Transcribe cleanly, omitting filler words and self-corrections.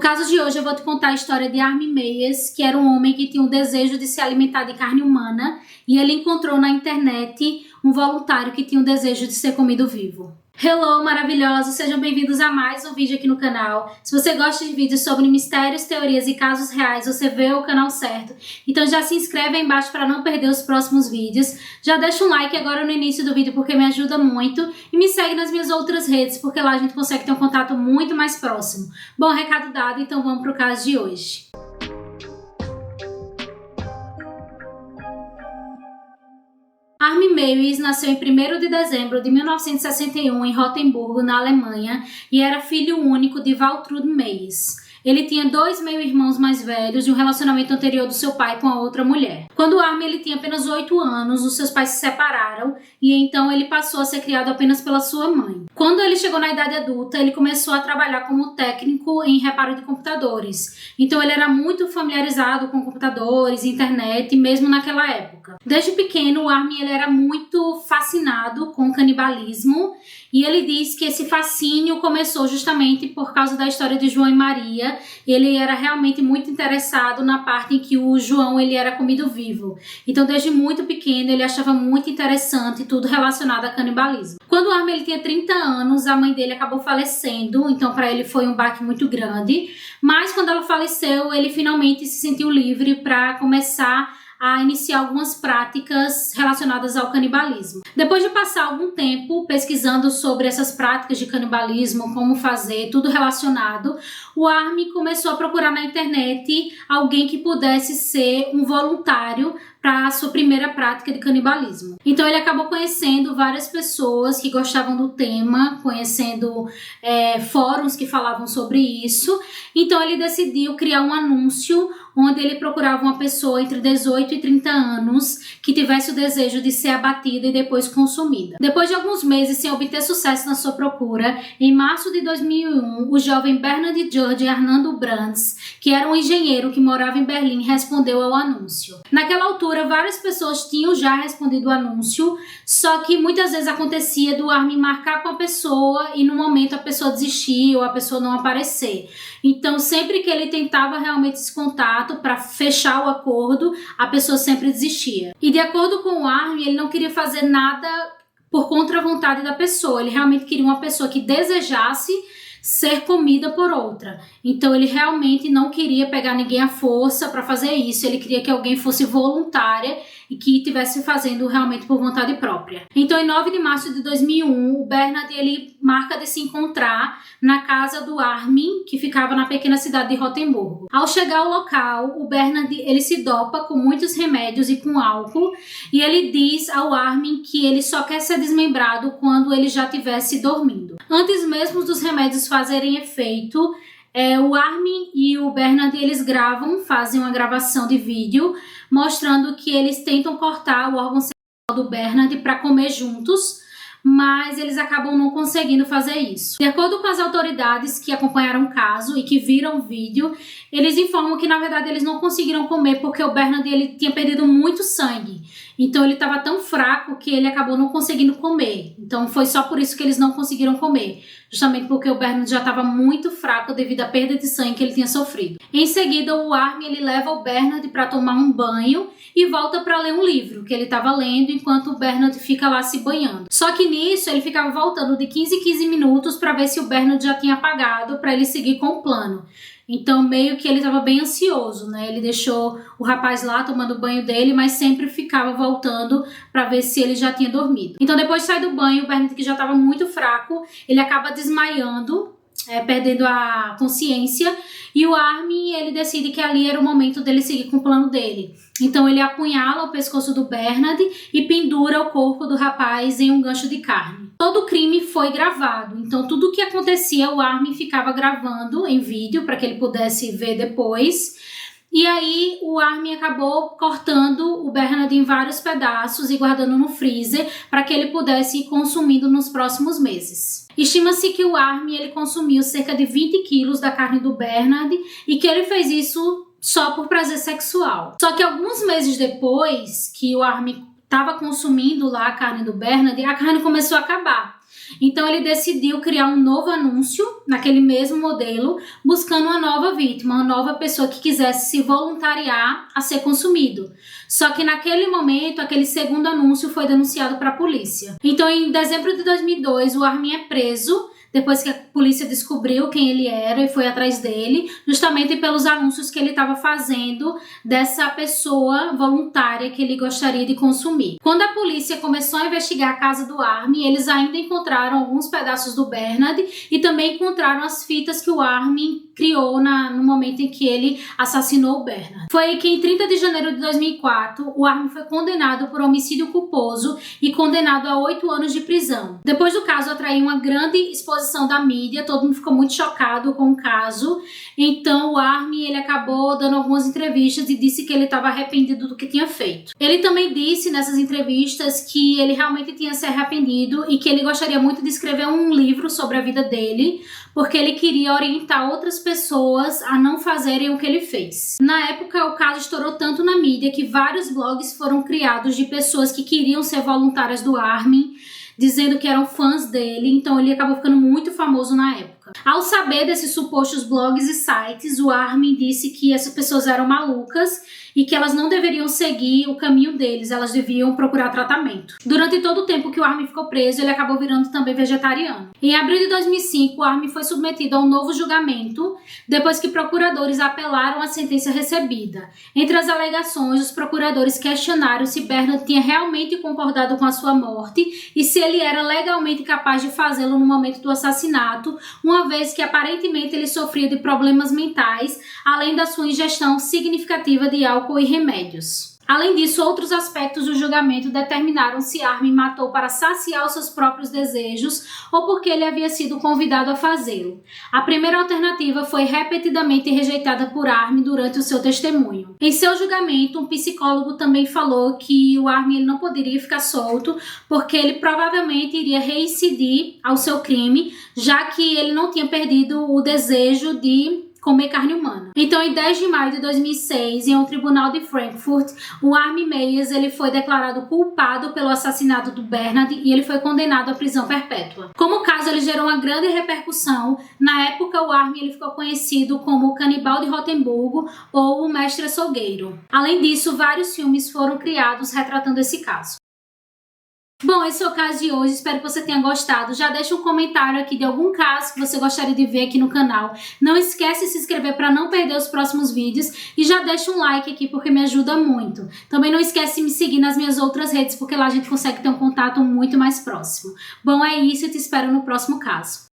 caso de hoje eu vou te contar a história de Armin Meiwes, que era um homem que tinha o desejo de se alimentar de carne humana e ele encontrou na internet um voluntário que tinha o desejo de ser comido vivo. Hello, maravilhosos! Sejam bem-vindos a mais um vídeo aqui no canal. Se você gosta de vídeos sobre mistérios, teorias e casos reais, você vê o canal certo. Então já se inscreve aí embaixo para não perder os próximos vídeos. Já deixa um like agora no início do vídeo porque me ajuda muito. E me segue nas minhas outras redes, porque lá a gente consegue ter um contato muito mais próximo. Bom, recado dado, então vamos para o caso de hoje. Armin Meiwes nasceu em 1º de dezembro de 1961 em Rotemburgo, na Alemanha, e era filho único de Waltraud Meiwes. Ele tinha 2 meio-irmãos mais velhos e um relacionamento anterior do seu pai com a outra mulher. Quando Armin ele tinha apenas 8 anos, os seus pais se separaram e então ele passou a ser criado apenas pela sua mãe. Quando ele chegou na idade adulta, ele começou a trabalhar como técnico em reparo de computadores. Então ele era muito familiarizado com computadores, internet, mesmo naquela época. Desde pequeno, o Armin ele era muito fascinado com o canibalismo e ele diz que esse fascínio começou justamente por causa da história de João e Maria. Ele era realmente muito interessado na parte em que o João ele era comido vivo. Então desde muito pequeno ele achava muito interessante tudo relacionado a canibalismo. Quando o Armin ele tinha 30 anos, a mãe dele acabou falecendo, então para ele foi um baque muito grande. Mas quando ela faleceu, ele finalmente se sentiu livre para começar a iniciar algumas práticas relacionadas ao canibalismo. Depois de passar algum tempo pesquisando sobre essas práticas de canibalismo, como fazer, tudo relacionado, o Armin começou a procurar na internet alguém que pudesse ser um voluntário para a sua primeira prática de canibalismo. Então ele acabou conhecendo várias pessoas que gostavam do tema, conhecendo fóruns que falavam sobre isso. Então ele decidiu criar um anúncio onde ele procurava uma pessoa entre 18 e 30 anos que tivesse o desejo de ser abatida e depois consumida. Depois de alguns meses sem obter sucesso na sua procura, em março de 2001, o jovem Bernard George Arnando Brands, que era um engenheiro que morava em Berlim, respondeu ao anúncio. Naquela altura, várias pessoas tinham já respondido o anúncio, só que muitas vezes acontecia do Armin marcar com a pessoa e no momento a pessoa desistir ou a pessoa não aparecer. Então, sempre que ele tentava realmente esse contato para fechar o acordo, a pessoa sempre desistia. E de acordo com o Armin, ele não queria fazer nada por contra a vontade da pessoa. Ele realmente queria uma pessoa que desejasse ser comida por outra. Então ele realmente não queria pegar ninguém à força para fazer isso. Ele queria que alguém fosse voluntária e que estivesse fazendo realmente por vontade própria. Então em 9 de março de 2001, o Bernard ele marca de se encontrar na casa do Armin, que ficava na pequena cidade de Rotemburgo. Ao chegar ao local, o Bernard ele se dopa com muitos remédios e com álcool e ele diz ao Armin que ele só quer ser desmembrado quando ele já estivesse dormindo. Antes mesmo dos remédios fazerem efeito, o Armin e o Bernard eles fazem uma gravação de vídeo mostrando que eles tentam cortar o órgão sexual do Bernard para comer juntos, mas eles acabam não conseguindo fazer isso. De acordo com as autoridades que acompanharam o caso e que viram o vídeo, eles informam que na verdade eles não conseguiram comer porque o Bernard ele tinha perdido muito sangue. Então ele estava tão fraco que ele acabou não conseguindo comer. Então foi só por isso que eles não conseguiram comer. Justamente porque o Bernard já estava muito fraco devido à perda de sangue que ele tinha sofrido. Em seguida, o Armin ele leva o Bernard para tomar um banho e volta para ler um livro que ele estava lendo enquanto o Bernard fica lá se banhando. Só que nisso ele ficava voltando de 15 em 15 minutos para ver se o Bernard já tinha apagado para ele seguir com o plano. Então meio que ele estava bem ansioso, né? Ele deixou o rapaz lá tomando o banho dele, mas sempre ficava voltando para ver se ele já tinha dormido. Então depois de sair do banho, o Bernard, que já estava muito fraco, ele acaba desmaiando, perdendo a consciência, e o Armin ele decide que ali era o momento dele seguir com o plano dele. Então ele apunhala o pescoço do Bernard e pendura o corpo do rapaz em um gancho de carne. Todo o crime foi gravado, então tudo o que acontecia o Armin ficava gravando em vídeo para que ele pudesse ver depois. E aí o Armin acabou cortando o Bernard em vários pedaços e guardando no freezer para que ele pudesse ir consumindo nos próximos meses. Estima-se que o Armin ele consumiu cerca de 20 quilos da carne do Bernard e que ele fez isso só por prazer sexual. Só que alguns meses depois que o Armin estava consumindo lá a carne do Bernard, a carne começou a acabar. Então ele decidiu criar um novo anúncio naquele mesmo modelo, buscando uma nova vítima, uma nova pessoa que quisesse se voluntariar a ser consumido. Só que naquele momento, aquele segundo anúncio foi denunciado para a polícia. Então em dezembro de 2002, o Armin é preso, depois que a polícia descobriu quem ele era e foi atrás dele, justamente pelos anúncios que ele estava fazendo dessa pessoa voluntária que ele gostaria de consumir. Quando a polícia começou a investigar a casa do Armin, eles ainda encontraram alguns pedaços do Bernard e também encontraram as fitas que o Armin criou no momento em que ele assassinou o Bernard. Foi aí que em 30 de janeiro de 2004, o Armin foi condenado por homicídio culposo e condenado a 8 anos de prisão. Depois do caso atraiu uma grande exposição da mídia, todo mundo ficou muito chocado com o caso, então o Armin ele acabou dando algumas entrevistas e disse que ele estava arrependido do que tinha feito. Ele também disse nessas entrevistas que ele realmente tinha se arrependido e que ele gostaria muito de escrever um livro sobre a vida dele, porque ele queria orientar outras pessoas a não fazerem o que ele fez. Na época, o caso estourou tanto na mídia que vários blogs foram criados de pessoas que queriam ser voluntárias do Armin, dizendo que eram fãs dele, então ele acabou ficando muito famoso na época. Ao saber desses supostos blogs e sites, o Armin disse que essas pessoas eram malucas e que elas não deveriam seguir o caminho deles, elas deviam procurar tratamento. Durante todo o tempo que o Armin ficou preso, ele acabou virando também vegetariano. Em abril de 2005, o Armin foi submetido a um novo julgamento, depois que procuradores apelaram à sentença recebida. Entre as alegações, os procuradores questionaram se Bernard tinha realmente concordado com a sua morte e se ele era legalmente capaz de fazê-lo no momento do assassinato, uma vez que aparentemente ele sofria de problemas mentais, além da sua ingestão significativa de álcool e remédios. Além disso, outros aspectos do julgamento determinaram se Armin matou para saciar os seus próprios desejos ou porque ele havia sido convidado a fazê-lo. A primeira alternativa foi repetidamente rejeitada por Armin durante o seu testemunho. Em seu julgamento, um psicólogo também falou que o Armin ele não poderia ficar solto porque ele provavelmente iria reincidir ao seu crime, já que ele não tinha perdido o desejo de comer carne humana. Então, em 10 de maio de 2006, em um tribunal de Frankfurt, o Armin Meiwes ele foi declarado culpado pelo assassinato do Bernard e ele foi condenado à prisão perpétua. Como o caso ele gerou uma grande repercussão, na época o Armin ele ficou conhecido como o Canibal de Rotemburgo ou o Mestre Açougueiro. Além disso, vários filmes foram criados retratando esse caso. Bom, esse é o caso de hoje, espero que você tenha gostado. Já deixa um comentário aqui de algum caso que você gostaria de ver aqui no canal. Não esquece de se inscrever para não perder os próximos vídeos e já deixa um like aqui porque me ajuda muito. Também não esquece de me seguir nas minhas outras redes porque lá a gente consegue ter um contato muito mais próximo. Bom, é isso, eu te espero no próximo caso.